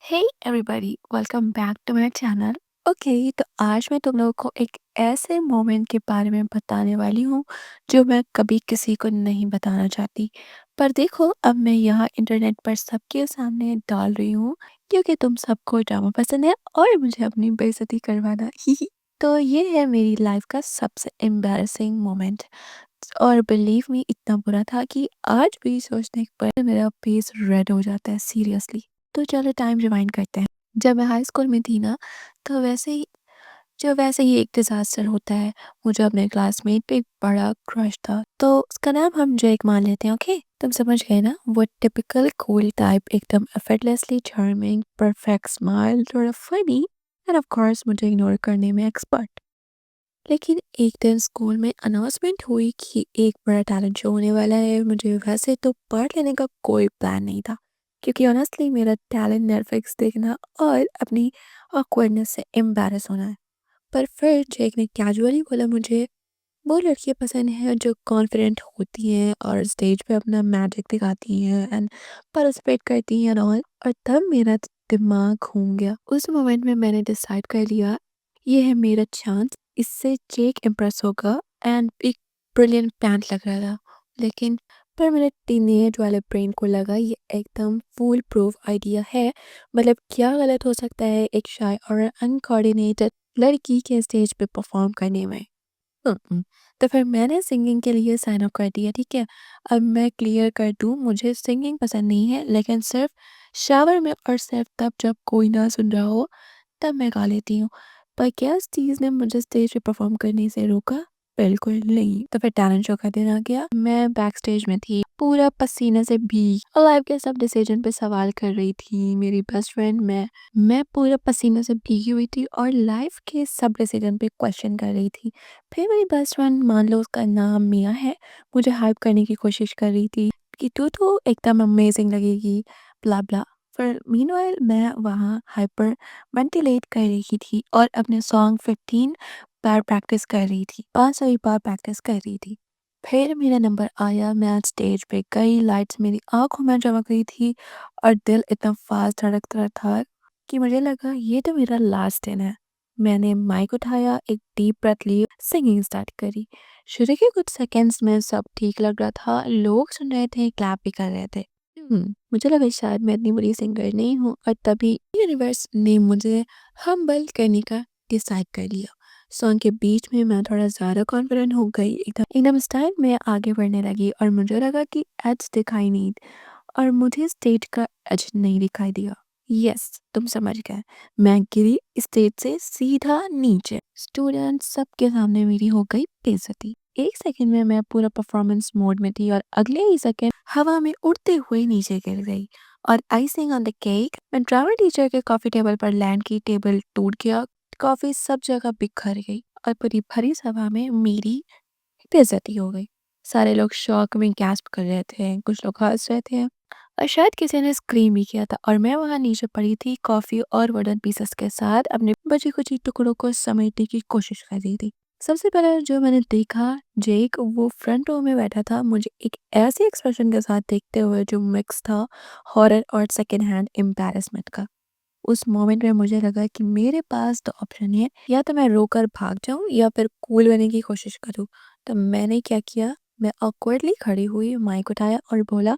Hey everybody, welcome back to my channel. Okay, तो आज मैं तुम लोगों को एक ऐसे मोमेंट के बारे में बताने वाली हूँ जो मैं कभी किसी को नहीं बताना चाहती। पर देखो, अब मैं यहाँ इंटरनेट पर सबके सामने डाल रही हूँ क्योंकि तुम सबको ड्रामा पसंद है और मुझे अपनी बेइज्जती करवाना ही। तो ये है मेरी लाइफ का सबसे एम्बैरसिंग मोमेंट। और बिलीव मी, इतना बुरा था कि आज भी सोचने पर मेरा फेस रेड हो जाता है सीरियसली। तो चलो टाइम रिवाइंड करते हैं। जब मैं हाई स्कूल में थी ना, तो वैसे ही एक डिज़ास्टर होता है। मुझे अपने क्लासमेट पे एक बड़ा क्रश था, तो उसका नाम हम जेक मान लेते हैं। ओके, तुम समझ गए ना, वो टिपिकल कूल टाइप, एकदम एफर्टलेसली चार्मिंग, परफेक्ट स्माइल, थोड़ा फनी एंड ऑफ कोर्स मुझे इग्नोर करने में एक्सपर्ट। लेकिन एक दिन स्कूल में अनाउंसमेंट हुई कि एक बड़ा टैलेंट शो होने वाला है। मुझे वैसे तो पार्ट लेने का कोई प्लान नहीं था, क्योंकि ऑनेस्टली मेरा टैलेंट नेटफ्लिक्स देखना और अपनी ऑकवर्डनेस से एम्बैरस होना है। पर फिर जेक ने कैजुअली बोला, मुझे वो लड़कियां पसंद हैं जो कॉन्फिडेंट होती हैं और स्टेज पे अपना मैजिक दिखाती हैं एंड पार्टिसिपेट करती हैं और तब मेरा दिमाग घूम गया। उस मोमेंट में मैंने डिसाइड कर लिया, ये है मेरा चांस, इससे जेक इम्प्रेस होगा। एंड एक ब्रिलियंट प्लान लग रहा था, लेकिन पर मेरे टीनेज वाले ब्रेन को लगा ये एकदम फूल प्रूफ आइडिया है। मतलब क्या गलत हो सकता है एक शाय और अनकोऑर्डिनेटेड लड़की के स्टेज पे परफॉर्म करने में। तो फिर मैंने सिंगिंग के लिए साइन अप कर दिया, ठीक है। अब मैं क्लियर कर दूँ, मुझे सिंगिंग पसंद नहीं है, लेकिन सिर्फ शावर में और सिर्फ तब जब कोई ना सुन रहा हो, तब मैं गा लेती हूँ। पर क्या इस चीज़ ने मुझे स्टेज पे परफॉर्म करने से रोका? बिल्कुल नहीं। तो फिर टैलेंट शो का दिन आ गया। मैं बैक स्टेज में थी, पूरा पसीने से भीग और लाइफ के सब डिसीजन पे सवाल कर रही थी मेरी बेस्ट फ्रेंड। मैं पूरा पसीने से भीगी हुई थी और लाइफ के सब डिसीजन पे क्वेश्चन कर रही थी। फिर मेरी बेस्ट फ्रेंड, मान लो उसका नाम मिया है, मुझे हाइप करने की कोशिश कर रही थी कि तू तो एकदम अमेजिंग लगेगी, ब्ला ब्ला। फिर मीनवाइल मैं वहाँ हाइपर वेंटिलेट कर रही थी और अपने सॉन्ग 15 बार प्रैक्टिस कर रही थी, 5 बार प्रैक्टिस कर रही थी। फिर मेरा नंबर आया, मैं स्टेज पे गई, लाइट्स मेरी आंखों में चमक रही थी और दिल इतना फास्ट धड़क रहा था कि मुझे लगा ये तो मेरा लास्ट दिन है। मैंने माइक उठाया, एक डीप ब्रेथ ली, सिंगिंग स्टार्ट करी। शुरू के कुछ सेकंड्स में सब ठीक लग रहा था, लोग सुन रहे थे, क्लैप भी कर रहे थे। मुझे लगा शायद मैं इतनी बुरी सिंगर नहीं हूँ, और तभी यूनिवर्स ने मुझे हम्बल करने का डिसाइड कर लिया। सॉन्ग के बीच में मैं थोड़ा ज़्यादा कॉन्फिडेंट हो गई, एकदम एकदम स्टाइल में आगे बढ़ने लगी और मुझे लगा कि एज दिखाई नहीं, और मुझे स्टेज का एज नहीं दिखाई दिया। यस, तुम समझ गए। मैं गिरी स्टेज से सीधा नीचे। स्टूडेंट सबके सामने मेरी हो गई बेइज्जती। एक सेकंड में मैं पूरा परफॉर्मेंस मोड में थी और अगले ही सेकंड हवा में उड़ते हुए नीचे गिर गई। और आइसिंग ऑन द केक, मैं ड्रामा टीचर के कॉफी टेबल पर लैंड की, टेबल टूट गया, कॉफी सब जगह बिखर गई और पूरी भरी सभा में मेरी बेइज्जती हो गई। सारे लोग शॉक में गैस्प कर रहे थे, कुछ लोग हंस रहे थे और शायद किसी ने स्क्रीम भी किया था, और मैं वहां नीचे पड़ी थी, कॉफी और वुडन पीसेस के साथ अपने बची कुची टुकड़ों को समेटने की कोशिश कर रही थी। सबसे पहले जो मैंने देखा, जेक वो फ्रंट रो में बैठा था, मुझे एक ऐसे एक्सप्रेशन के साथ देखते हुए जो मिक्स था हॉरर और सेकेंड हैंड एम्बैरेसमेंट का। उस मोमेंट में मुझे लगा कि मेरे पास तो ऑप्शन है, या तो मैं रोकर भाग जाऊं या फिर कूल बनने की कोशिश करूं। तो मैंने क्या किया, मैं ऑकवर्डली खड़ी हुई, माइक उठाया और बोला,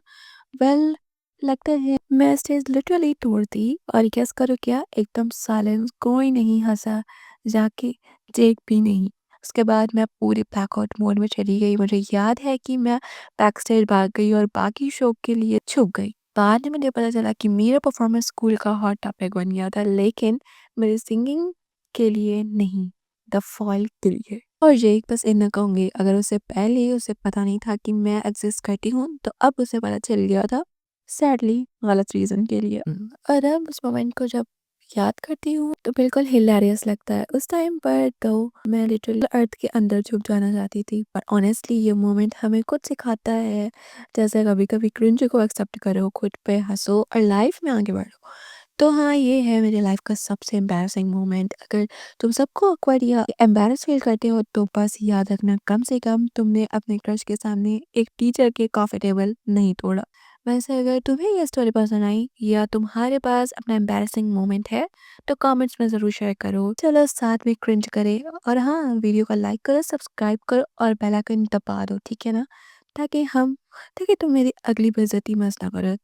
वेल, लगता है मैं स्टेज लिटरली तोड़ दी। और गेस करो क्या, एकदम साइलेंस, कोई नहीं हंसा, जाके जेक भी नहीं। उसके बाद मैं पूरी ब्लैकआउट मोड में चली गई। मुझे याद है कि मैं बैक स्टेज भाग गई और बाकी शो के लिए छुप गई। बाद में मुझे पता चला कि मेरा परफॉर्मेंस स्कूल का हॉट टॉपिक बन गया था, लेकिन मेरे सिंगिंग के लिए नहीं, द फॉल के लिए। और यही बस इतना कहूँगी, अगर उससे पहले उसे पता नहीं था कि मैं एग्जिस्ट करती हूँ, तो अब उसे पता चल गया था, सैडली गलत रीज़न के लिए। और अब उस मोमेंट को जब याद करती हूँ तो बिल्कुल हिलेरियस लगता है। उस टाइम पर तो मैं लिटरली अर्थ के अंदर छुप जाना चाहती थी, पर ऑनेस्टली ये मोमेंट हमें कुछ सिखाता है, जैसे कभी कभी क्रिंज को एक्सेप्ट करो, खुद पे हंसो और लाइफ में आगे बढ़ो। तो हाँ, ये है मेरी लाइफ का सबसे एम्बैरसिंग मोमेंट। अगर तुम सबको ऑकवर्ड या एम्बैरस फील करते हो, तो बस याद रखना, कम से कम तुमने अपने क्रश के सामने एक टीचर के कॉफी टेबल नहीं तोड़ा। वैसे अगर तुम्हें ये स्टोरी पसंद आई या तुम्हारे पास अपना एम्बैरेसिंग मोमेंट है तो कमेंट्स में ज़रूर शेयर करो। चलो साथ में क्रिंज करें और हाँ, वीडियो को लाइक करो, सब्सक्राइब करो और बेल आइकन दबा दो, ठीक है ना? ताकि हम ताकि तुम मेरी अगली बेइज्जती मिस ना करो।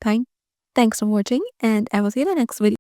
Thanks for watching and I will see you in the next video.